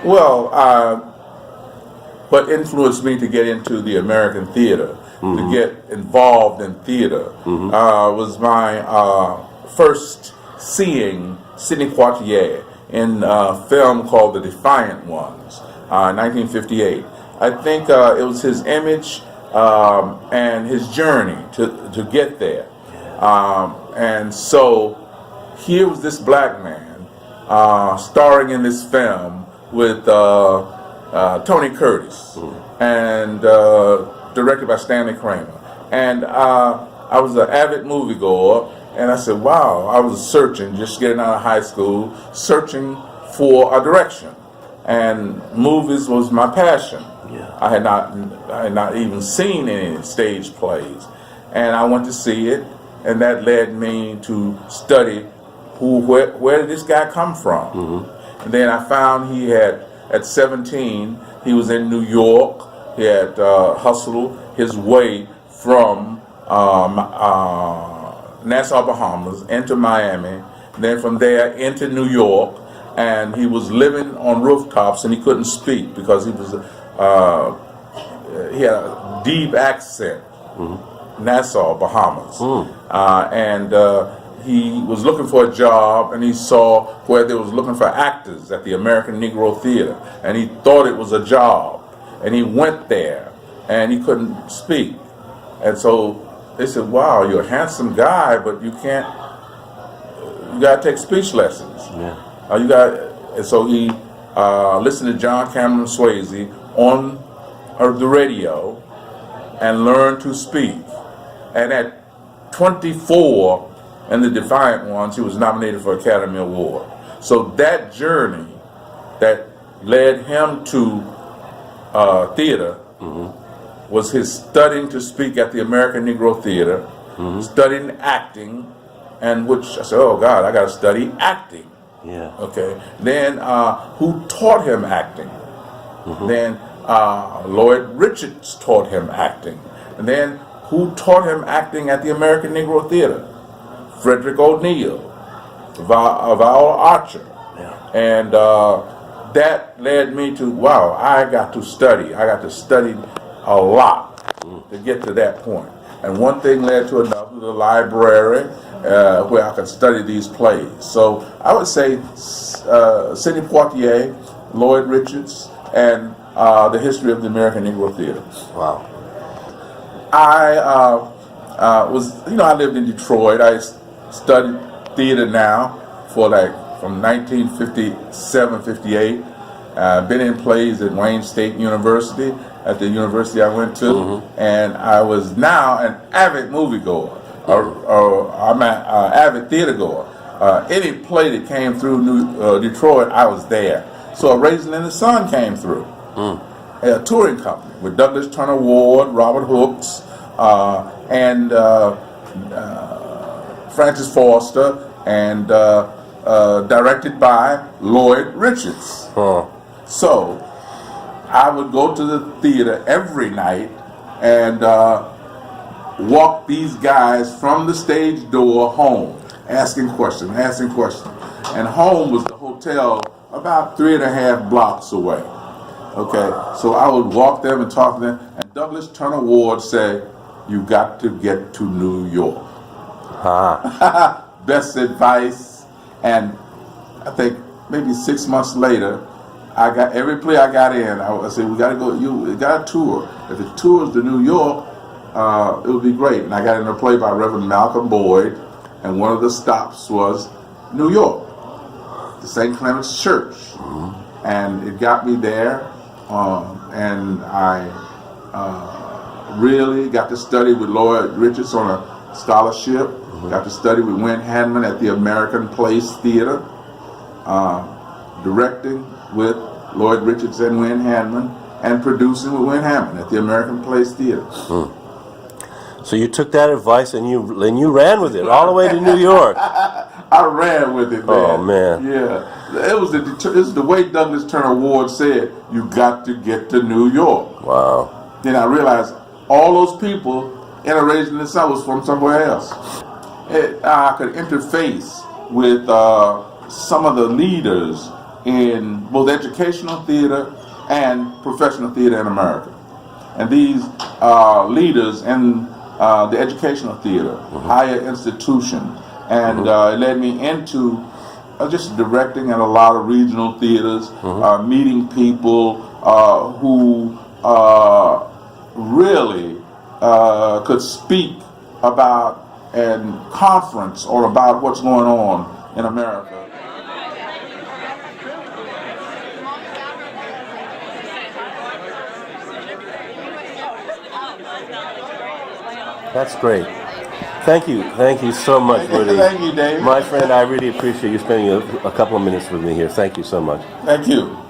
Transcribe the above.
Well, what influenced me to get into the American theater, to get involved in theater, was my first seeing Sidney Poitier in a film called The Defiant Ones, 1958. I think it was his image and his journey to get there. And so here was this black man starring in this film with Tony Curtis and directed by Stanley Kramer. And I was an avid moviegoer, and I said, wow, I was searching, just getting out of high school, searching for a direction. And movies was my passion. Yeah. I had not even seen any stage plays. And I went to see it, and that led me to study where did this guy come from. And then I found he had, at 17, he was in New York. He had hustled his way from Nassau, Bahamas, into Miami, then from there into New York, and he was living on rooftops, and he couldn't speak because he was he had a deep accent, Nassau, Bahamas, and he was looking for a job, and he saw where they was looking for actors at the American Negro Theater, and he thought it was a job, and he went there, and he couldn't speak, and so they said, wow, you're a handsome guy, but you gotta take speech lessons. And so he listened to John Cameron Swayze on the radio and learned to speak. And at 24, in The Defiant Ones, he was nominated for Academy Award. So that journey that led him to theater was his studying to speak at the American Negro Theater, studying acting, and which I said, oh God, I got to study acting. Yeah. Okay. Then who taught him acting? Then Lloyd Richards taught him acting. And then who taught him acting at the American Negro Theater? Frederick O'Neill, Val Archer. Yeah. And that led me to, wow, I got to study. I got to study a lot to get to that point. And one thing led to another, the library, where I could study these plays. So I would say Sidney Poitier, Lloyd Richards, and the history of the American Negro Theater. Wow. I I lived in Detroit. I studied theater now for from 1957, 58. Been in plays at Wayne State University, at the university I went to, and I was now an avid moviegoer, I'm an avid theater goer. Any play that came through Detroit, I was there. So Raisin in the Sun came through, a touring company with Douglas Turner Ward, Robert Hooks, and Francis Foster, and directed by Lloyd Richards. So I would go to the theater every night and walk these guys from the stage door home, asking questions. And home was the hotel about 3.5 blocks away. Okay, so I would walk them and talk to them, and Douglas Turner Ward said, "You got to get to New York." Best advice. And I think maybe 6 months later, I got every play I got in. I said, "We got to go. You got a tour. If it tours to New York, it would be great." And I got in a play by Reverend Malcolm Boyd, and one of the stops was New York, the St. Clement's Church, and it got me there, and I really got to study with Lloyd Richards on a scholarship. Got to study with Wynn Hanman at the American Place Theater, directing with Lloyd Richards and Wynn Hanman, and producing with Wynn Hanman at the American Place Theater. So you took that advice and you ran with it all the way to New York. I ran with it, man. Oh man. Yeah, it was the way Douglas Turner Ward said, "You got to get to New York." Wow. Then I realized all those people in a Raisin in the Sun was from somewhere else. I could interface with some of the leaders in both educational theater and professional theater in America. And these leaders in the educational theater, higher institution, and it led me into just directing at a lot of regional theaters, meeting people who really could speak about a conference or about what's going on in America. That's great. Thank you so much, Woody. Thank you, Dave. My friend, I really appreciate you spending a couple of minutes with me here. Thank you so much. Thank you.